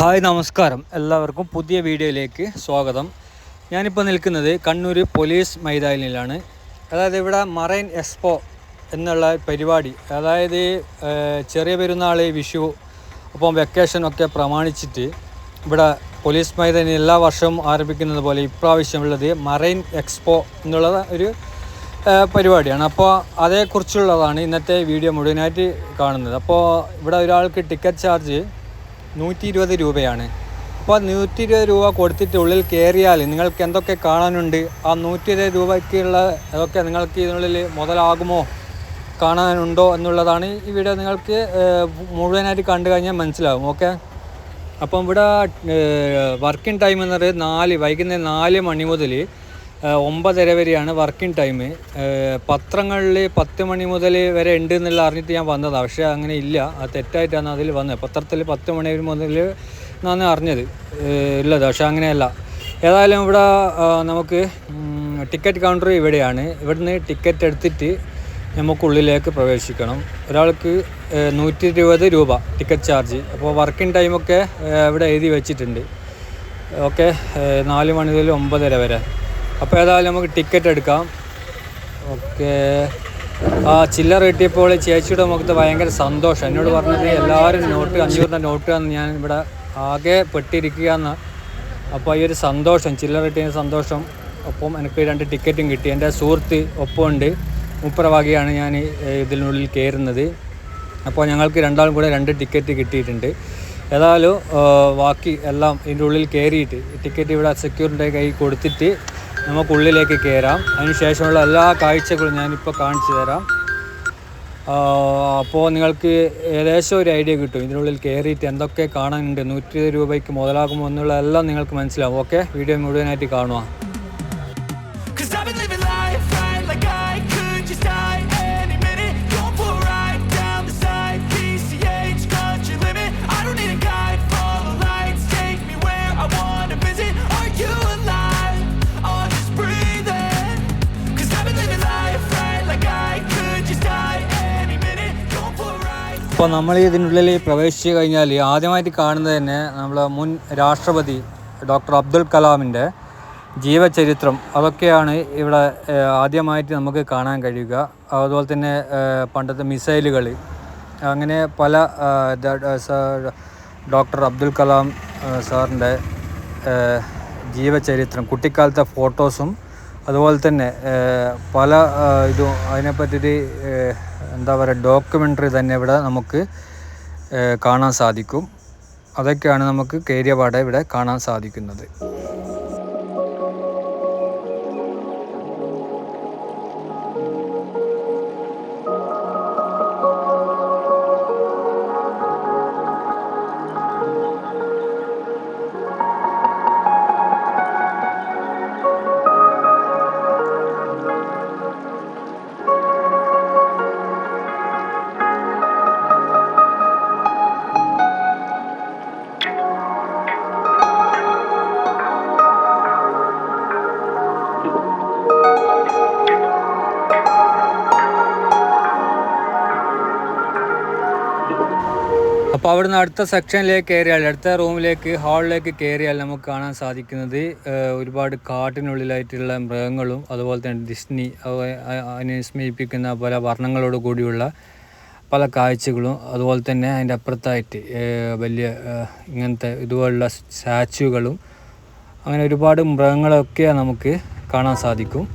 Hi നമസ്കാരം, എല്ലാവർക്കും പുതിയ വീഡിയോയിലേക്ക് സ്വാഗതം. ഞാനിപ്പോൾ നിൽക്കുന്നത് കണ്ണൂർ പോലീസ് മൈതാനിലാണ്. അതായത് ഇവിടെ മറൈൻ എക്സ്പോ എന്നുള്ള പരിപാടി, അതായത് ചെറിയ പെരുന്നാൾ, വിഷു, ഒപ്പം വെക്കേഷനൊക്കെ പ്രമാണിച്ചിട്ട് ഇവിടെ പോലീസ് മൈതാനി എല്ലാ വർഷവും ആരംഭിക്കുന്നത് പോലെ ഇപ്രാവശ്യമുള്ളത് മറൈൻ എക്സ്പോ എന്നുള്ള ഒരു പരിപാടിയാണ്. അപ്പോൾ അതേക്കുറിച്ചുള്ളതാണ് ഇന്നത്തെ വീഡിയോ മുഴുവനായിട്ട് കാണുന്നത്. അപ്പോൾ ഇവിടെ ഒരാൾക്ക് ടിക്കറ്റ് ചാർജ് 120 രൂപയാണ്. അപ്പോൾ 120 രൂപ കൊടുത്തിട്ട് ഉള്ളിൽ കയറിയാൽ നിങ്ങൾക്ക് എന്തൊക്കെ കാണാനുണ്ട്, ആ 120 രൂപയ്ക്കുള്ള അതൊക്കെ നിങ്ങൾക്ക് ഇതിനുള്ളിൽ മുതലാകുമോ, കാണാനുണ്ടോ എന്നുള്ളതാണ് ഈ വീഡിയോ നിങ്ങൾക്ക് മുഴുവനായിട്ട് കണ്ടു കഴിഞ്ഞാൽ മനസ്സിലാകും. ഓക്കെ, അപ്പം ഇവിടെ വർക്കിംഗ് ടൈം എന്ന് പറയുന്നത് വൈകുന്നേരം 4 മണി മുതൽ 9:30 വരെയാണ് വർക്കിംഗ് ടൈം. പത്രങ്ങളിൽ 10 മണി മുതൽ വരെ ഉണ്ട് എന്നുള്ള അറിഞ്ഞിട്ട് ഞാൻ വന്നതാണ്. പക്ഷേ അങ്ങനെ ഇല്ല, അത് തെറ്റായിട്ടാണ് അതിൽ വന്നത്. പത്രത്തിൽ 10 മണി മുതൽ എന്നാണ് അറിഞ്ഞത് ഉള്ളത്, പക്ഷേ അങ്ങനെയല്ല. ഏതായാലും ഇവിടെ നമുക്ക് ടിക്കറ്റ് കൗണ്ടർ ഇവിടെയാണ്. ഇവിടുന്ന് ടിക്കറ്റ് എടുത്തിട്ട് നമുക്കുള്ളിലേക്ക് പ്രവേശിക്കണം. ഒരാൾക്ക് 120 രൂപ ടിക്കറ്റ് ചാർജ്. അപ്പോൾ വർക്കിംഗ് ടൈമൊക്കെ ഇവിടെ എഴുതി വെച്ചിട്ടുണ്ട്. ഓക്കെ, 4 മണി മുതൽ 9:30 വരെ. അപ്പോൾ ഏതായാലും നമുക്ക് ടിക്കറ്റ് എടുക്കാം. ഓക്കെ, ആ ചില്ലറ കിട്ടിയപ്പോൾ ചേച്ചിയുടെ മുഖത്ത് ഭയങ്കര സന്തോഷം. എന്നോട് പറഞ്ഞത് എല്ലാവരും നോട്ട് 500 നോട്ട് എന്ന്, ഞാൻ ഇവിടെ ആകെ പെട്ടിരിക്കുക എന്ന്. അപ്പോൾ ഈ ഒരു സന്തോഷം, ചില്ലറ കിട്ടിയ സന്തോഷം. ഒപ്പം എനിക്ക് 2 ടിക്കറ്റും കിട്ടി. എൻ്റെ സുഹൃത്ത് ഒപ്പമുണ്ട്, മുപ്പറവാകിയാണ് ഞാൻ ഇതിനുള്ളിൽ കയറുന്നത്. അപ്പോൾ ഞങ്ങൾക്ക് രണ്ടാളും കൂടെ 2 ടിക്കറ്റ് കിട്ടിയിട്ടുണ്ട്. ഏതായാലും ബാക്കി എല്ലാം ഇതിൻ്റെ ഉള്ളിൽ കയറിയിട്ട് ടിക്കറ്റ് ഇവിടെ സെക്യൂരിറ്റിയുടെ കൈ കൊടുത്തിട്ട് നമുക്കുള്ളിലേക്ക് കയറാം. അതിനുശേഷമുള്ള എല്ലാ കാഴ്ചകളും ഞാനിപ്പോൾ കാണിച്ചു തരാം. അപ്പോൾ നിങ്ങൾക്ക് ഏകദേശം ഒരു ഐഡിയ കിട്ടും ഇതിനുള്ളിൽ കയറിയിട്ട് എന്തൊക്കെ കാണാനുണ്ട്, 120 രൂപയ്ക്ക് മുതലാകുമോ എന്നുള്ള എല്ലാം നിങ്ങൾക്ക് മനസ്സിലാവും. ഓക്കെ, വീഡിയോ മുഴുവനായിട്ട് കാണുക. അപ്പോൾ നമ്മൾ ഇതിനുള്ളിൽ പ്രവേശിച്ചു കഴിഞ്ഞാൽ ആദ്യമായിട്ട് കാണുന്നത് തന്നെ നമ്മളെ മുൻ രാഷ്ട്രപതി ഡോക്ടർ അബ്ദുൽ കലാമിൻ്റെ ജീവചരിത്രം. അതൊക്കെയാണ് ഇവിടെ ആദ്യമായിട്ട് നമുക്ക് കാണാൻ കഴിയുക. അതുപോലെ തന്നെ പണ്ടത്തെ മിസൈലുകൾ, അങ്ങനെ പല ഡോക്ടർ അബ്ദുൽ കലാം സാറിൻ്റെ ജീവചരിത്രം, കുട്ടിക്കാലത്തെ ഫോട്ടോസും അതുപോലെ തന്നെ പല ഇതും അതിനെപ്പറ്റിയിട്ട് എന്താ പറയുക, ഡോക്യുമെൻ്ററി തന്നെ ഇവിടെ നമുക്ക് കാണാൻ സാധിക്കും. അതൊക്കെയാണ് നമുക്ക് കയറിയപാടെ ഇവിടെ കാണാൻ സാധിക്കുന്നത്. അപ്പോൾ അവിടുന്ന് അടുത്ത സെക്ഷനിലേക്ക് കയറിയാൽ, അടുത്ത റൂമിലേക്ക്, ഹാളിലേക്ക് കയറിയാൽ നമുക്ക് കാണാൻ സാധിക്കുന്നത് ഒരുപാട് കാട്ടിനുള്ളിലായിട്ടുള്ള മൃഗങ്ങളും അതുപോലെ തന്നെ ഡിസ്നി അനുസ്മരിപ്പിക്കുന്ന പല വർണ്ണങ്ങളോട് കൂടിയുള്ള പല കാഴ്ചകളും, അതുപോലെ തന്നെ അതിൻ്റെ അപ്പുറത്തായിട്ട് വലിയ ഇങ്ങനത്തെ ഇതുപോലുള്ള സ്റ്റാച്യുകളും, അങ്ങനെ ഒരുപാട് മൃഗങ്ങളൊക്കെ നമുക്ക് കാണാൻ സാധിക്കും.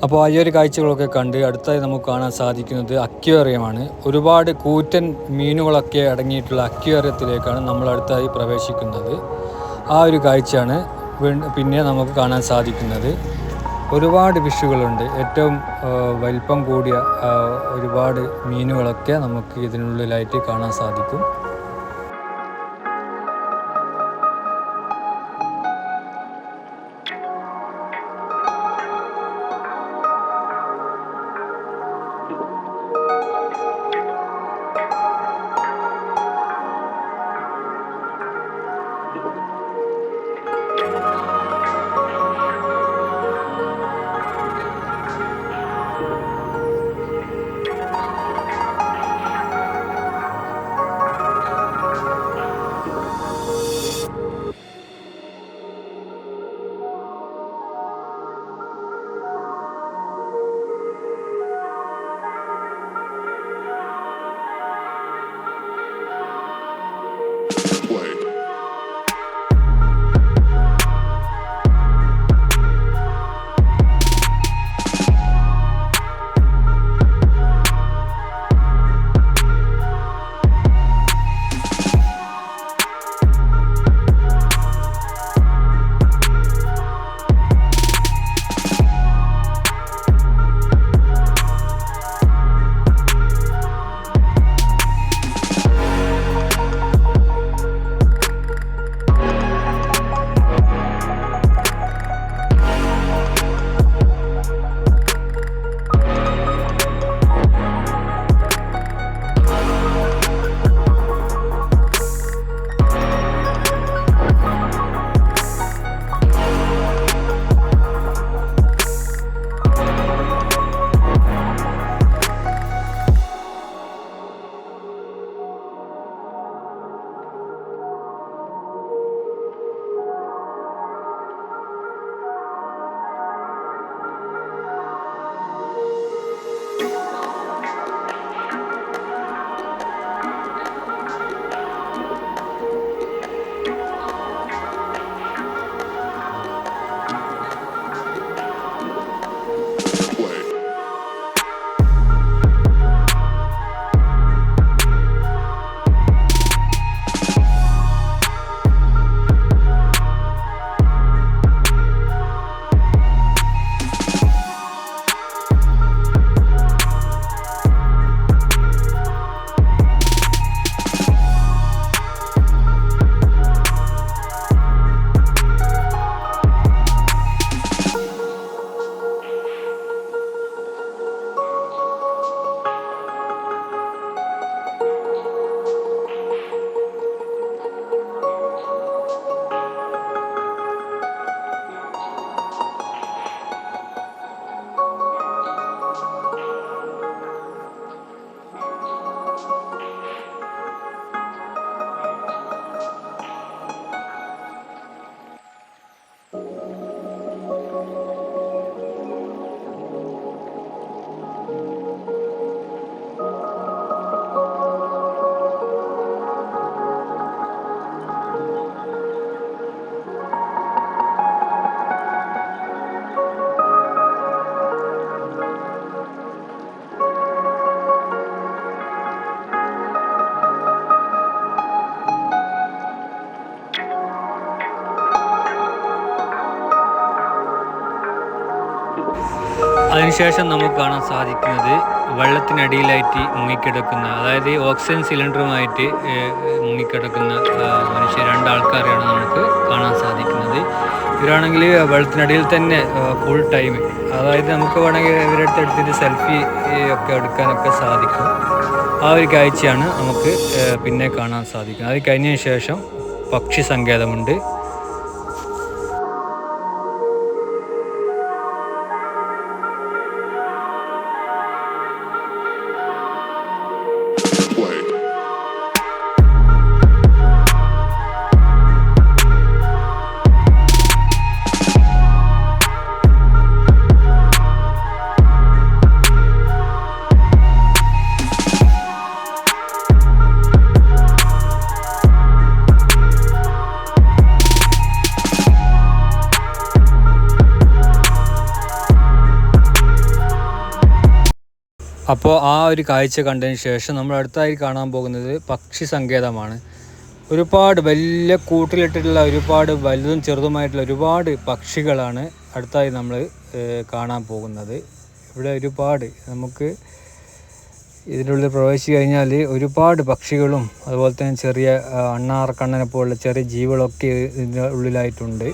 അപ്പോൾ ഈ ഒരു കാഴ്ചകളൊക്കെ കണ്ട് അടുത്തായി നമുക്ക് കാണാൻ സാധിക്കുന്നത് അക്വേറിയമാണ്. ഒരുപാട് കൂറ്റൻ മീനുകളൊക്കെ അടങ്ങിയിട്ടുള്ള അക്വേറിയത്തിലേക്കാണ് നമ്മൾ അടുത്തായി പ്രവേശിക്കുന്നത്. ആ ഒരു കാഴ്ചയാണ് പിന്നെ നമുക്ക് കാണാൻ സാധിക്കുന്നത്. ഒരുപാട് ഫിഷുകളുണ്ട്. ഏറ്റവും വലിപ്പം കൂടിയ ഒരുപാട് മീനുകളൊക്കെ നമുക്ക് ഇതിനുള്ളിലായിട്ട് കാണാൻ സാധിക്കും. അതിനുശേഷം നമുക്ക് കാണാൻ സാധിക്കുന്നത് വെള്ളത്തിനടിയിലായിട്ട് മുങ്ങിക്കിടക്കുന്ന, അതായത് ഓക്സിജൻ സിലിണ്ടറുമായിട്ട് മുങ്ങിക്കിടക്കുന്ന രണ്ടാൾക്കാരെയാണ് നമുക്ക് കാണാൻ സാധിക്കുന്നത്. ഇവരാണെങ്കിൽ വെള്ളത്തിനടിയിൽ തന്നെ ഫുൾ ടൈം, അതായത് നമുക്ക് വേണമെങ്കിൽ ഇവരുടെ അടുത്തെടുത്തിട്ട് സെൽഫി ഒക്കെ എടുക്കാനൊക്കെ സാധിക്കും. ആ ഒരു കാഴ്ചയാണ് നമുക്ക് പിന്നെ കാണാൻ സാധിക്കുന്നത്. അത് കഴിഞ്ഞതിന് ശേഷം പക്ഷി സങ്കേതമുണ്ട്. അപ്പോൾ ആ ഒരു കാഴ്ച കണ്ടതിന് ശേഷം നമ്മൾ അടുത്തായി കാണാൻ പോകുന്നത് പക്ഷി സങ്കേതമാണ്. ഒരുപാട് വലിയ കൂട്ടിലിട്ടിട്ടുള്ള ഒരുപാട് വലുതും ചെറുതുമായിട്ടുള്ള ഒരുപാട് പക്ഷികളാണ് അടുത്തായി നമ്മൾ കാണാൻ പോകുന്നത്. ഇവിടെ ഒരുപാട് നമുക്ക് ഇതിൻ്റെ ഉള്ളിൽ പ്രവേശിച്ച് കഴിഞ്ഞാൽ ഒരുപാട് പക്ഷികളും അതുപോലെ തന്നെ ചെറിയ അണ്ണാറക്കണ്ണനെ പോലുള്ള ചെറിയ ജീവികളൊക്കെ ഇതിൻ്റെ ഉള്ളിലായിട്ടുണ്ട്.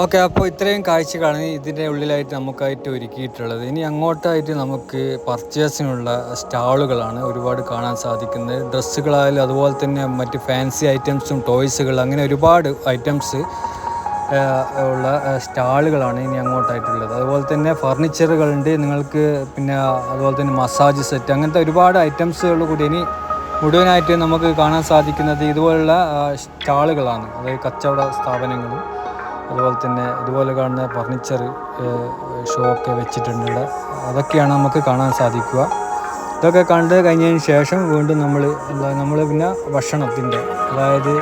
ഓക്കെ, അപ്പോൾ ഇത്രയും കാഴ്ചകളാണ് ഇതിൻ്റെ ഉള്ളിലായിട്ട് നമുക്കായിട്ട് ഒരുക്കിയിട്ടുള്ളത്. ഇനി അങ്ങോട്ടായിട്ട് നമുക്ക് പർച്ചേസിനുള്ള സ്റ്റാളുകളാണ് ഒരുപാട് കാണാൻ സാധിക്കുന്നത്. ഡ്രസ്സുകളായാലും അതുപോലെ തന്നെ മറ്റ് ഫാൻസി ഐറ്റംസും ടോയ്സുകൾ അങ്ങനെ ഒരുപാട് ഐറ്റംസ് ഉള്ള സ്റ്റാളുകളാണ് ഇനി അങ്ങോട്ടായിട്ടുള്ളത്. അതുപോലെ തന്നെ ഫർണിച്ചറുകളുണ്ട് നിങ്ങൾക്ക്, പിന്നെ അതുപോലെ തന്നെ മസാജ് സെറ്റ് അങ്ങനത്തെ ഒരുപാട് ഐറ്റംസുകൾ കൂടി ഇനി മുഴുവനായിട്ട് നമുക്ക് കാണാൻ സാധിക്കുന്നത് ഇതുപോലുള്ള സ്റ്റാളുകളാണ്. അതായത് കച്ചവട സ്ഥാപനങ്ങളും അതുപോലെ തന്നെ ഇതുപോലെ കാണുന്ന ഫർണിച്ചർ ഷോ ഒക്കെ വെച്ചിട്ടുണ്ട്. അതൊക്കെയാണ് നമുക്ക് കാണാൻ സാധിക്കുക. ഇതൊക്കെ കണ്ട് കഴിഞ്ഞതിന് ശേഷം വീണ്ടും നമ്മൾ പിന്നെ ഭക്ഷണത്തിൻ്റെ, അതായത്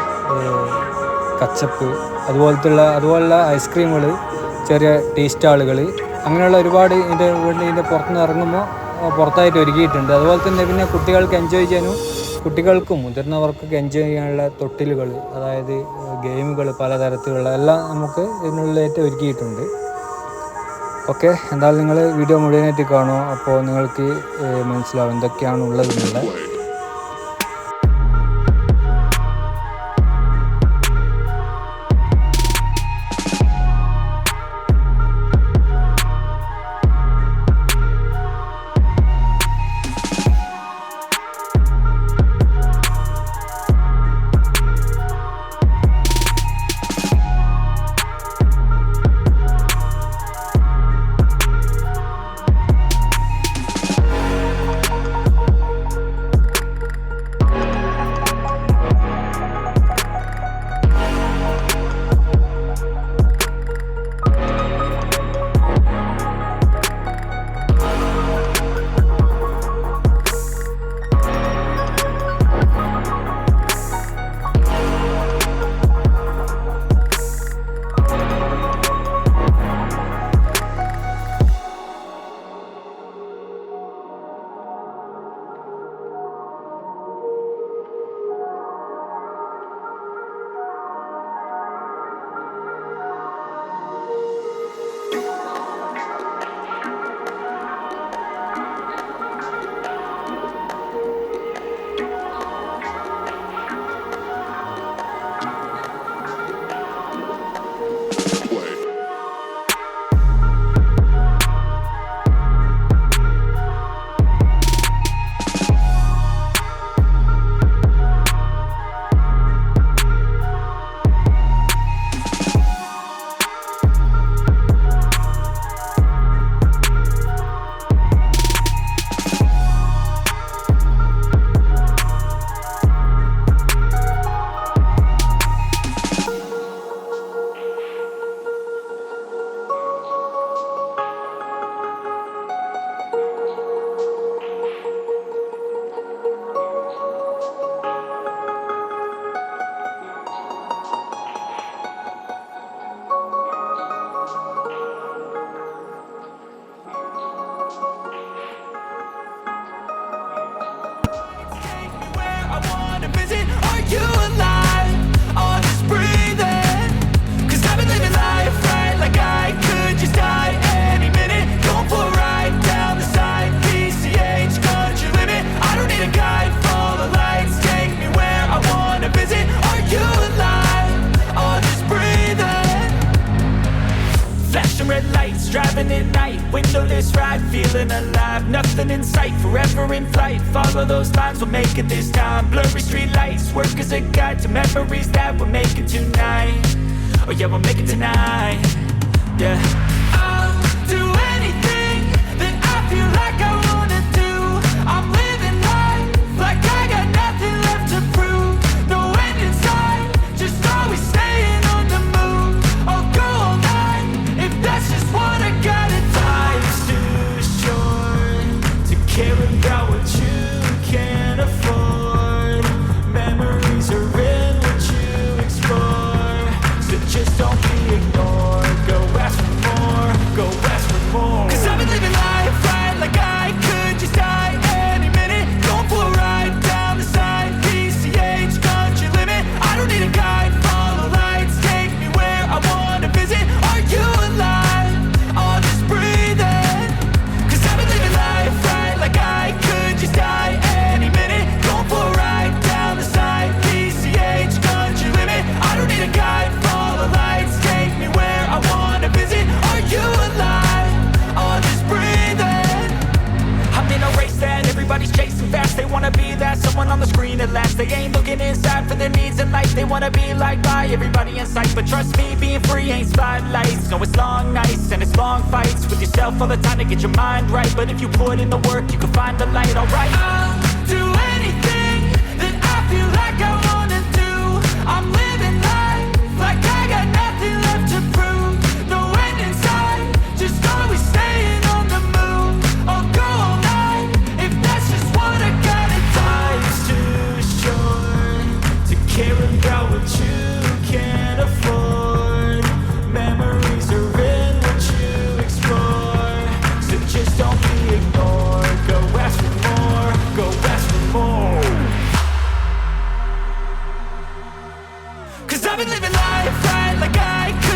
കച്ചപ്പ് അതുപോലുള്ള ഐസ്ക്രീമുകൾ, ചെറിയ ടീ സ്റ്റാളുകൾ അങ്ങനെയുള്ള ഒരുപാട് ഇതിൻ്റെ പുറത്തുനിന്ന് ഇറങ്ങുമ്പോൾ പുറത്തായിട്ട് ഒരുക്കിയിട്ടുണ്ട്. അതുപോലെ തന്നെ പിന്നെ കുട്ടികൾക്ക് എൻജോയ് ചെയ്യാനും കുട്ടികൾക്കും മുതിർന്നവർക്കൊക്കെ എൻജോയ് ചെയ്യാനുള്ള തൊട്ടിലുകൾ, അതായത് ഗെയിമുകൾ പലതരത്തിലുള്ള എല്ലാം നമുക്ക് ഇതിനുള്ളിലായിട്ട് ഒരുക്കിയിട്ടുണ്ട്. ഓക്കെ, എന്തായാലും നിങ്ങൾ വീഡിയോ മുഴുവനായിട്ട് കാണുമോ, അപ്പോൾ നിങ്ങൾക്ക് മനസ്സിലാവും എന്തൊക്കെയാണ് ഉള്ളതെന്നുള്ള. lights, driving at night, windowless ride, feeling alive. Nothing in sight, forever in flight. Follow those lines, we'll make it this time. Blurry street lights, work as a guide to memories that we're making tonight. Oh yeah, we'll make it tonight. Yeah. I'll do anything that I feel like I wanna do. I'm living life like I got nothing left to prove. No end in sight, just always staying on the move. I'll go all night if that's just what I gotta do. Life's too short to care about what you can't afford. Memories are in what you explore, so just don't be ignored. Go ask for more, go ask for more. 'Cause I've been living life right like I could just die any minute. Going for a ride down the side, PCH country limit. I don't need a guide, follow lights, take me where I wanna visit. Are you alive? I'll just breathe in. 'Cause I've been living life right like I could just die any minute. Going for a ride down the side, PCH country limit. I don't need a guide, follow lights, take me where I wanna visit. Are you alive? I'll just breathe in. I'm in a race that everybody's chasing fast. They wanna be that someone on the screen at last. They ain't looking inside for their needs in life. They wanna be liked by everybody in sight. But trust me, being free ain't spotlights. No, it's long nights and it's long fights with yourself all the time to get your mind right. But if you put in the work, you can find the light, alright. I'll do anything that I feel like I wanna do. I'm living life like I got nothing left to prove. No end in sight, just always staying on the move. I'll go all night if that's just what I gotta do. Life's too short to care about what you can't afford. Memories are in what you explore, so just don't be ignored. Go ask for more, go ask for more. 'Cause I've been living life right like I could